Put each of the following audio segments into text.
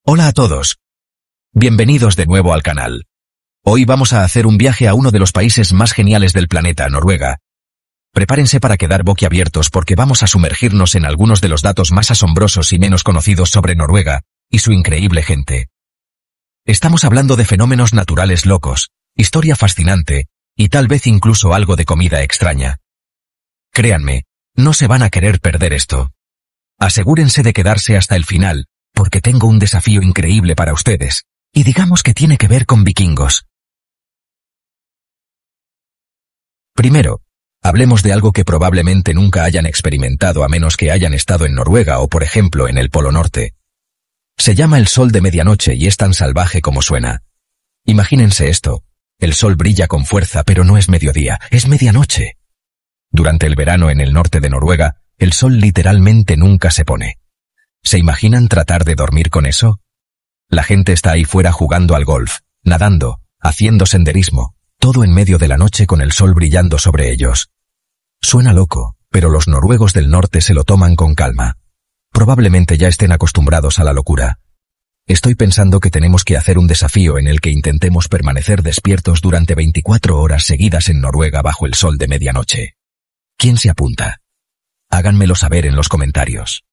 Hola a todos. Bienvenidos de nuevo al canal. Hoy vamos a hacer un viaje a uno de los países más geniales del planeta, Noruega. Prepárense para quedar boquiabiertos porque vamos a sumergirnos en algunos de los datos más asombrosos y menos conocidos sobre Noruega y su increíble gente. Estamos hablando de fenómenos naturales locos, historia fascinante y tal vez incluso algo de comida extraña. Créanme, no se van a querer perder esto. Asegúrense de quedarse hasta el final, porque tengo un desafío increíble para ustedes, y digamos que tiene que ver con vikingos. Primero, hablemos de algo que probablemente nunca hayan experimentado a menos que hayan estado en Noruega o, por ejemplo, en el Polo Norte. Se llama el sol de medianoche y es tan salvaje como suena. Imagínense esto, el sol brilla con fuerza pero no es mediodía, es medianoche. Durante el verano en el norte de Noruega, el sol literalmente nunca se pone. ¿Se imaginan tratar de dormir con eso? La gente está ahí fuera jugando al golf, nadando, haciendo senderismo, todo en medio de la noche con el sol brillando sobre ellos. Suena loco, pero los noruegos del norte se lo toman con calma. Probablemente ya estén acostumbrados a la locura. Estoy pensando que tenemos que hacer un desafío en el que intentemos permanecer despiertos durante 24 horas seguidas en Noruega bajo el sol de medianoche. ¿Quién se apunta? Háganmelo saber en los comentarios.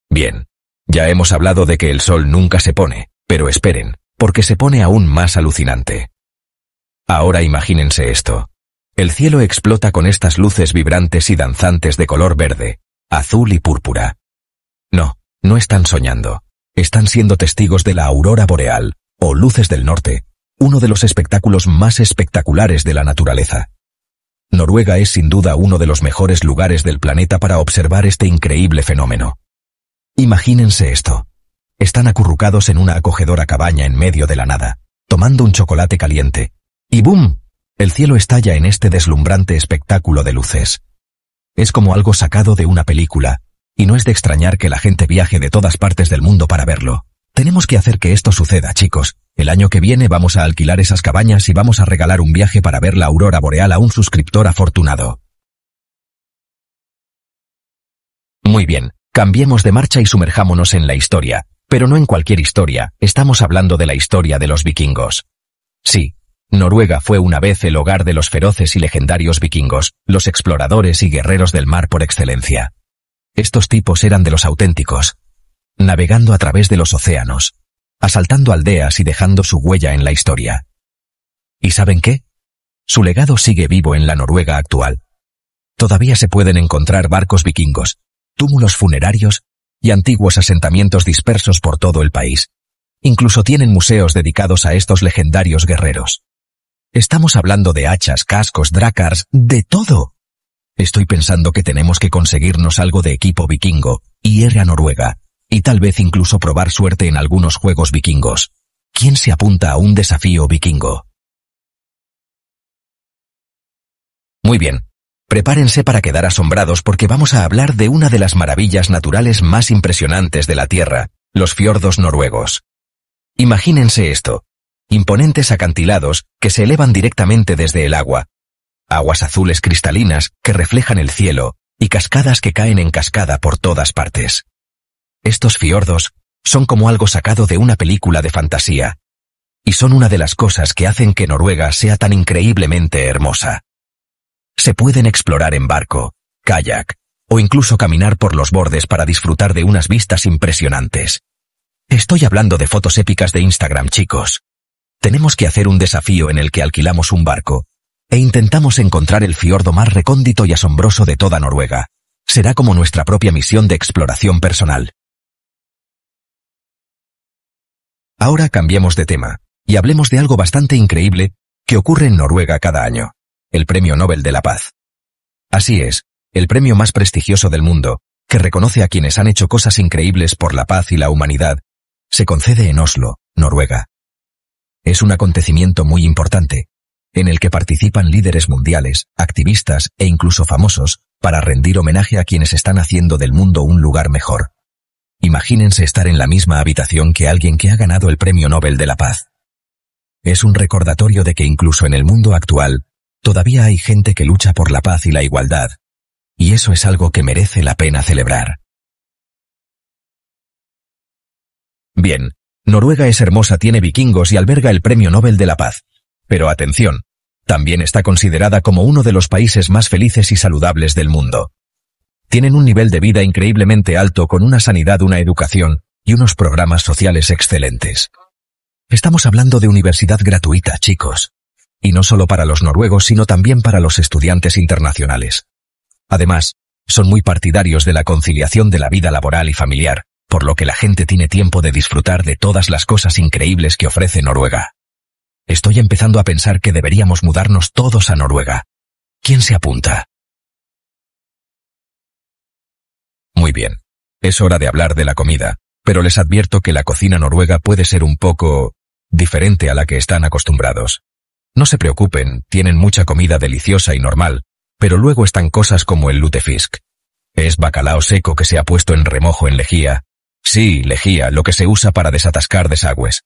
Bien, ya hemos hablado de que el sol nunca se pone, pero esperen, porque se pone aún más alucinante. Ahora imagínense esto. El cielo explota con estas luces vibrantes y danzantes de color verde, azul y púrpura. No están soñando. Están siendo testigos de la aurora boreal, o luces del norte, uno de los espectáculos más espectaculares de la naturaleza. Noruega es sin duda uno de los mejores lugares del planeta para observar este increíble fenómeno. Imagínense esto. Están acurrucados en una acogedora cabaña en medio de la nada, tomando un chocolate caliente. Y ¡bum! El cielo estalla en este deslumbrante espectáculo de luces. Es como algo sacado de una película, y no es de extrañar que la gente viaje de todas partes del mundo para verlo. Tenemos que hacer que esto suceda, chicos. El año que viene vamos a alquilar esas cabañas y vamos a regalar un viaje para ver la aurora boreal a un suscriptor afortunado. Muy bien. Cambiemos de marcha y sumerjámonos en la historia, pero no en cualquier historia, estamos hablando de la historia de los vikingos. Sí, Noruega fue una vez el hogar de los feroces y legendarios vikingos, los exploradores y guerreros del mar por excelencia. Estos tipos eran de los auténticos, navegando a través de los océanos, asaltando aldeas y dejando su huella en la historia. ¿Y saben qué? Su legado sigue vivo en la Noruega actual. Todavía se pueden encontrar barcos vikingos, túmulos funerarios y antiguos asentamientos dispersos por todo el país. Incluso tienen museos dedicados a estos legendarios guerreros. Estamos hablando de hachas, cascos, drácars, de todo. Estoy pensando que tenemos que conseguirnos algo de equipo vikingo, y ir a Noruega, y tal vez incluso probar suerte en algunos juegos vikingos. ¿Quién se apunta a un desafío vikingo? Muy bien. Prepárense para quedar asombrados porque vamos a hablar de una de las maravillas naturales más impresionantes de la Tierra, los fiordos noruegos. Imagínense esto. Imponentes acantilados que se elevan directamente desde el agua. Aguas azules cristalinas que reflejan el cielo y cascadas que caen en cascada por todas partes. Estos fiordos son como algo sacado de una película de fantasía. Y son una de las cosas que hacen que Noruega sea tan increíblemente hermosa. Se pueden explorar en barco, kayak, o incluso caminar por los bordes para disfrutar de unas vistas impresionantes. Estoy hablando de fotos épicas de Instagram, chicos. Tenemos que hacer un desafío en el que alquilamos un barco e intentamos encontrar el fiordo más recóndito y asombroso de toda Noruega. Será como nuestra propia misión de exploración personal. Ahora cambiemos de tema y hablemos de algo bastante increíble que ocurre en Noruega cada año. El Premio Nobel de la Paz. Así es, el premio más prestigioso del mundo, que reconoce a quienes han hecho cosas increíbles por la paz y la humanidad, se concede en Oslo, Noruega. Es un acontecimiento muy importante, en el que participan líderes mundiales, activistas e incluso famosos, para rendir homenaje a quienes están haciendo del mundo un lugar mejor. Imagínense estar en la misma habitación que alguien que ha ganado el Premio Nobel de la Paz. Es un recordatorio de que incluso en el mundo actual, todavía hay gente que lucha por la paz y la igualdad, y eso es algo que merece la pena celebrar. Bien, Noruega es hermosa, tiene vikingos y alberga el Premio Nobel de la Paz. Pero atención, también está considerada como uno de los países más felices y saludables del mundo. Tienen un nivel de vida increíblemente alto con una sanidad, una educación y unos programas sociales excelentes. Estamos hablando de universidad gratuita, chicos. Y no solo para los noruegos, sino también para los estudiantes internacionales. Además, son muy partidarios de la conciliación de la vida laboral y familiar, por lo que la gente tiene tiempo de disfrutar de todas las cosas increíbles que ofrece Noruega. Estoy empezando a pensar que deberíamos mudarnos todos a Noruega. ¿Quién se apunta? Muy bien. Es hora de hablar de la comida, pero les advierto que la cocina noruega puede ser un poco diferente a la que están acostumbrados. No se preocupen, tienen mucha comida deliciosa y normal, pero luego están cosas como el lutefisk. Es bacalao seco que se ha puesto en remojo en lejía. Sí, lejía, lo que se usa para desatascar desagües.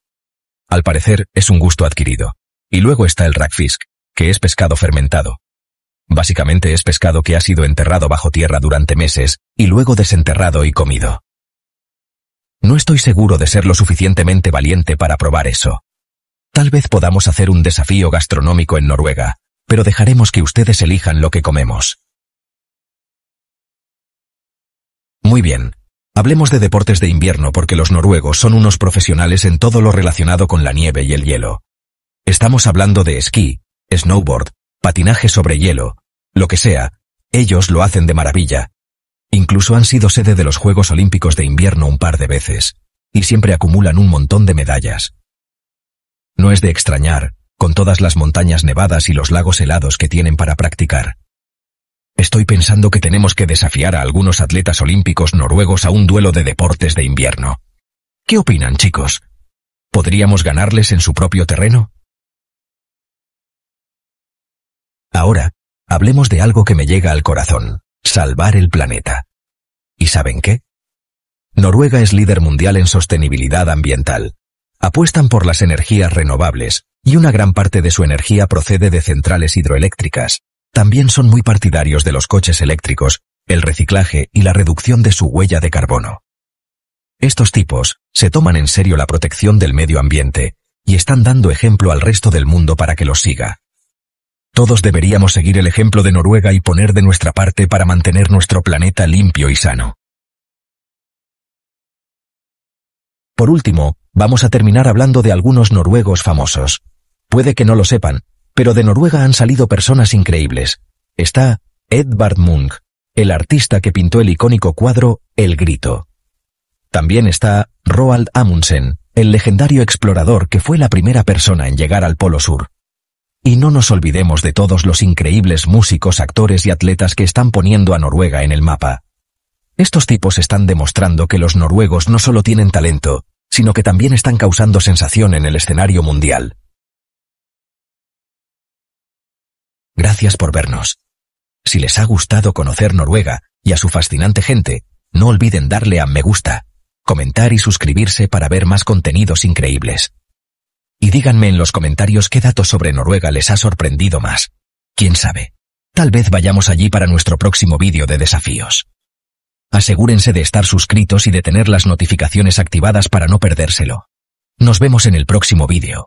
Al parecer, es un gusto adquirido. Y luego está el rakfisk, que es pescado fermentado. Básicamente es pescado que ha sido enterrado bajo tierra durante meses, y luego desenterrado y comido. No estoy seguro de ser lo suficientemente valiente para probar eso. Tal vez podamos hacer un desafío gastronómico en Noruega, pero dejaremos que ustedes elijan lo que comemos. Muy bien. Hablemos de deportes de invierno porque los noruegos son unos profesionales en todo lo relacionado con la nieve y el hielo. Estamos hablando de esquí, snowboard, patinaje sobre hielo, lo que sea, ellos lo hacen de maravilla. Incluso han sido sede de los Juegos Olímpicos de Invierno un par de veces, y siempre acumulan un montón de medallas. No es de extrañar, con todas las montañas nevadas y los lagos helados que tienen para practicar. Estoy pensando que tenemos que desafiar a algunos atletas olímpicos noruegos a un duelo de deportes de invierno. ¿Qué opinan, chicos? ¿Podríamos ganarles en su propio terreno? Ahora, hablemos de algo que me llega al corazón: salvar el planeta. ¿Y saben qué? Noruega es líder mundial en sostenibilidad ambiental. Apuestan por las energías renovables, y una gran parte de su energía procede de centrales hidroeléctricas. También son muy partidarios de los coches eléctricos, el reciclaje y la reducción de su huella de carbono. Estos tipos se toman en serio la protección del medio ambiente y están dando ejemplo al resto del mundo para que los siga. Todos deberíamos seguir el ejemplo de Noruega y poner de nuestra parte para mantener nuestro planeta limpio y sano. Por último, vamos a terminar hablando de algunos noruegos famosos. Puede que no lo sepan, pero de Noruega han salido personas increíbles. Está Edvard Munch, el artista que pintó el icónico cuadro El Grito. También está Roald Amundsen, el legendario explorador que fue la primera persona en llegar al Polo Sur. Y no nos olvidemos de todos los increíbles músicos, actores y atletas que están poniendo a Noruega en el mapa. Estos tipos están demostrando que los noruegos no solo tienen talento, sino que también están causando sensación en el escenario mundial. Gracias por vernos. Si les ha gustado conocer Noruega y a su fascinante gente, no olviden darle a me gusta, comentar y suscribirse para ver más contenidos increíbles. Y díganme en los comentarios qué datos sobre Noruega les ha sorprendido más. ¿Quién sabe? Tal vez vayamos allí para nuestro próximo vídeo de desafíos. Asegúrense de estar suscritos y de tener las notificaciones activadas para no perdérselo. Nos vemos en el próximo vídeo.